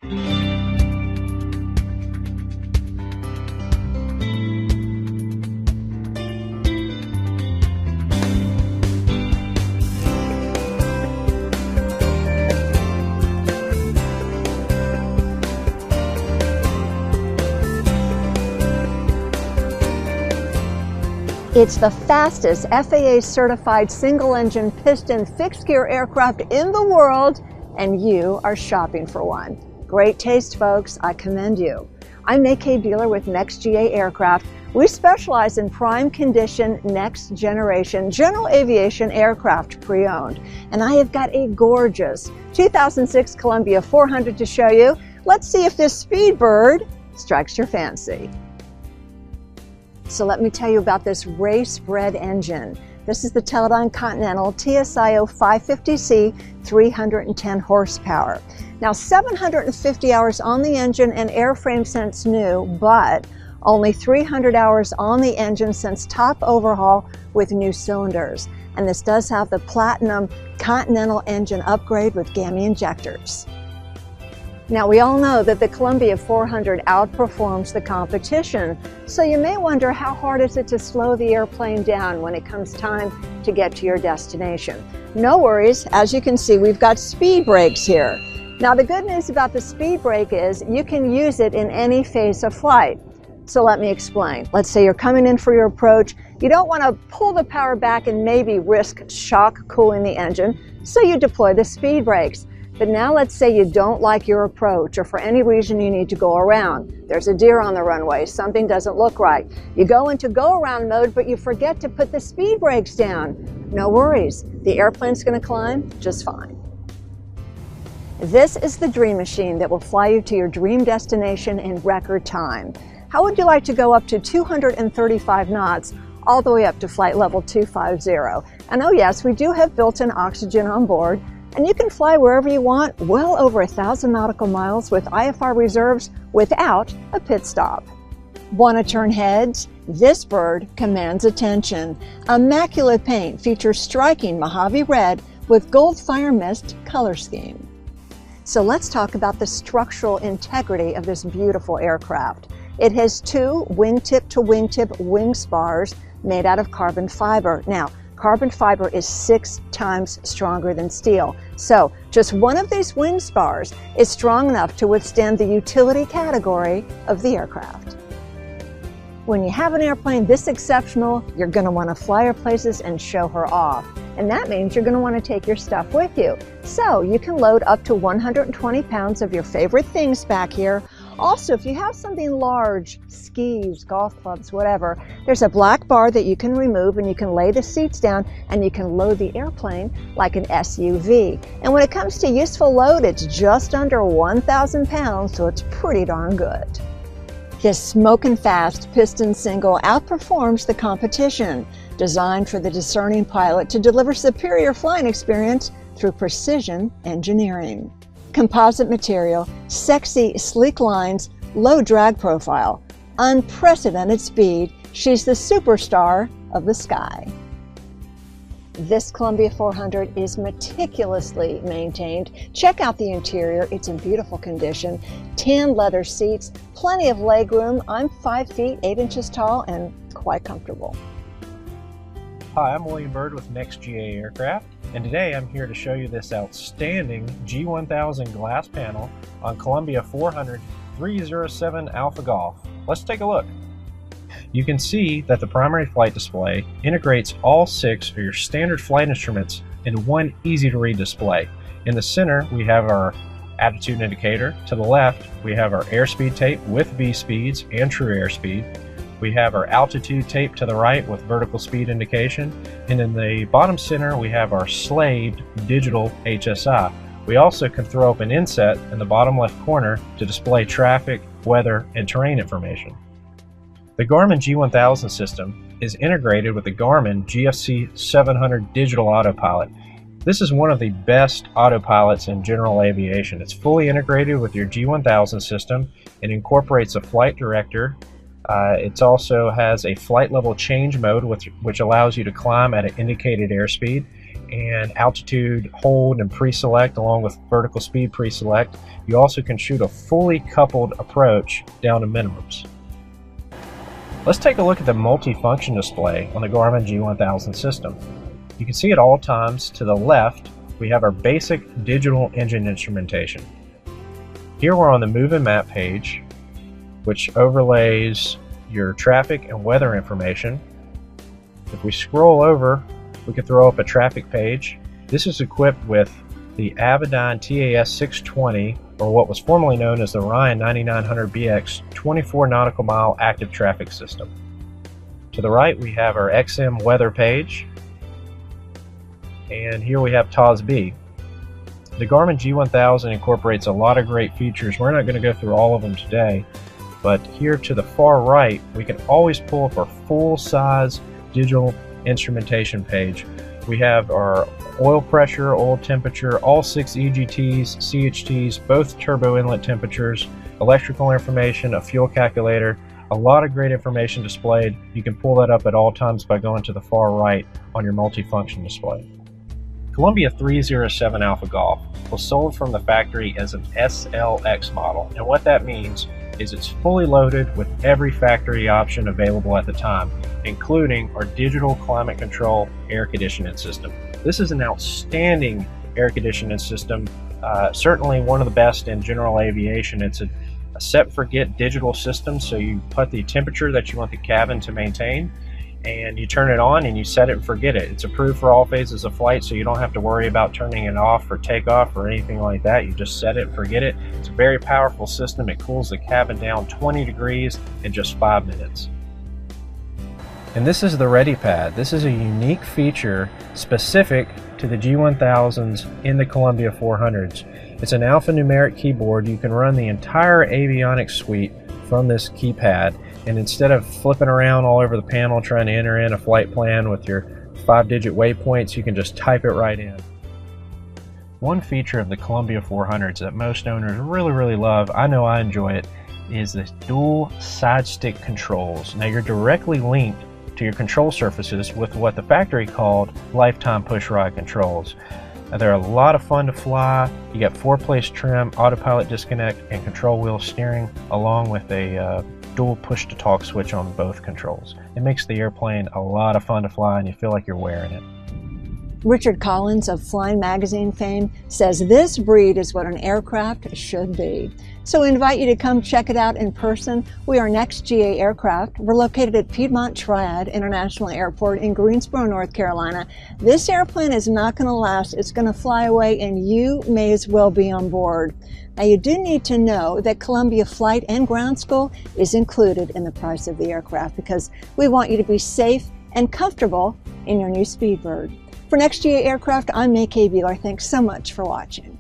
It's the fastest FAA-certified single-engine piston fixed-gear aircraft in the world, and you are shopping for one. Great taste, folks. I commend you. I'm Nakay dealer with NextGA Aircraft. We specialize in prime condition, next generation general aviation aircraft pre-owned. And I have got a gorgeous 2006 Columbia 400 to show you. Let's see if this Speedbird strikes your fancy. So let me tell you about this race-bred engine. This is the Teledyne Continental TSIO 550C 310 horsepower. Now 750 hours on the engine and airframe since new, but only 300 hours on the engine since top overhaul with new cylinders. And this does have the Platinum Continental engine upgrade with gammy injectors. Now we all know that the Columbia 400 outperforms the competition, so you may wonder how hard is it to slow the airplane down when it comes time to get to your destination. No worries, as you can see, we've got speed brakes here. Now the good news about the speed brake is you can use it in any phase of flight. So let me explain. Let's say you're coming in for your approach. You don't want to pull the power back and maybe risk shock cooling the engine, so you deploy the speed brakes. But now let's say you don't like your approach, or for any reason you need to go around. There's a deer on the runway, something doesn't look right. You go into go around mode, but you forget to put the speed brakes down. No worries, the airplane's going to climb just fine. This is the Dream Machine that will fly you to your dream destination in record time. How would you like to go up to 235 knots all the way up to flight level 250? And oh yes, we do have built-in oxygen on board. And you can fly wherever you want, well over 1,000 nautical miles with IFR reserves without a pit stop. Want to turn heads? This bird commands attention. Immaculate paint features striking Mojave red with gold fire mist color scheme. So let's talk about the structural integrity of this beautiful aircraft. It has two wingtip to wingtip wing spars made out of carbon fiber. Now, carbon fiber is 6 times stronger than steel. So just one of these wing spars is strong enough to withstand the utility category of the aircraft. When you have an airplane this exceptional, you're going to want to fly her places and show her off. And that means you're going to want to take your stuff with you. So you can load up to 120 pounds of your favorite things back here. Also, if you have something large, skis, golf clubs, whatever, there's a black bar that you can remove and you can lay the seats down and you can load the airplane like an SUV. And when it comes to useful load, it's just under 1,000 pounds, so it's pretty darn good. This smoking fast piston single outperforms the competition, designed for the discerning pilot to deliver superior flying experience through precision engineering. Composite material, sexy, sleek lines, low drag profile, unprecedented speed. She's the superstar of the sky. This Columbia 400 is meticulously maintained. Check out the interior. It's in beautiful condition. Tan leather seats, plenty of legroom. I'm 5 feet 8 inches tall and quite comfortable. Hi, I'm William Bird with NextGA Aircraft, and today I'm here to show you this outstanding G1000 glass panel on Columbia 400 307 Alpha Golf. Let's take a look. You can see that the primary flight display integrates all 6 of your standard flight instruments in one easy-to-read display. In the center, we have our attitude indicator. To the left, we have our airspeed tape with V speeds and true airspeed. We have our altitude tape to the right with vertical speed indication, and in the bottom center we have our slaved digital HSI. We also can throw up an inset in the bottom left corner to display traffic, weather, and terrain information. The Garmin G1000 system is integrated with the Garmin GFC 700 digital autopilot. This is one of the best autopilots in general aviation. It's fully integrated with your G1000 system. It incorporates a flight director. It also has a flight level change mode which allows you to climb at an indicated airspeed, and altitude hold and pre-select along with vertical speed pre-select. You also can shoot a fully coupled approach down to minimums. Let's take a look at the multi-function display on the Garmin G1000 system. You can see at all times to the left we have our basic digital engine instrumentation. Here we're on the Move and Map page, which overlays your traffic and weather information. If we scroll over, we can throw up a traffic page. This is equipped with the Avidyne TAS 620, or what was formerly known as the Ryan 9900BX 24 nautical mile active traffic system. To the right we have our XM weather page, and here we have TOS-B. The Garmin G1000 incorporates a lot of great features. We're not going to go through all of them today, but here to the far right we can always pull up our full-size digital instrumentation page. We have our oil pressure, oil temperature, all 6 EGTs, CHTs, both turbo inlet temperatures, electrical information, a fuel calculator, a lot of great information displayed. You can pull that up at all times by going to the far right on your multifunction display. Columbia 307 Alpha Golf was sold from the factory as an SLX model, and what that means is it's fully loaded with every factory option available at the time, including our digital climate control air conditioning system. This is an outstanding air conditioning system, certainly one of the best in general aviation. It's a set-forget digital system, so you put the temperature that you want the cabin to maintain, and you turn it on and you set it and forget it. It's approved for all phases of flight, so you don't have to worry about turning it off for takeoff or anything like that. You just set it and forget it. It's a very powerful system. It cools the cabin down 20 degrees in just 5 minutes. And this is the Ready Pad. This is a unique feature specific to the G1000s in the Columbia 400s. It's an alphanumeric keyboard. You can run the entire avionics suite from this keypad, and instead of flipping around all over the panel trying to enter in a flight plan with your 5-digit waypoints, you can just type it right in. One feature of the Columbia 400s that most owners really love, I know I enjoy it, is the dual side stick controls. Now you're directly linked to your control surfaces with what the factory called lifetime push rod controls. They're a lot of fun to fly. You got 4-place trim, autopilot disconnect, and control wheel steering, along with a dual push-to-talk switch on both controls. It makes the airplane a lot of fun to fly, and you feel like you're wearing it. Richard Collins of Flying Magazine fame says this breed is what an aircraft should be. So we invite you to come check it out in person. We are Next GA Aircraft. We're located at Piedmont Triad International Airport in Greensboro, North Carolina. This airplane is not going to last. It's going to fly away, and you may as well be on board. Now you do need to know that Columbia Flight and Ground School is included in the price of the aircraft, because we want you to be safe and comfortable in your new Speedbird. For Next GA Aircraft, I'm May K. Bueller. Thanks so much for watching.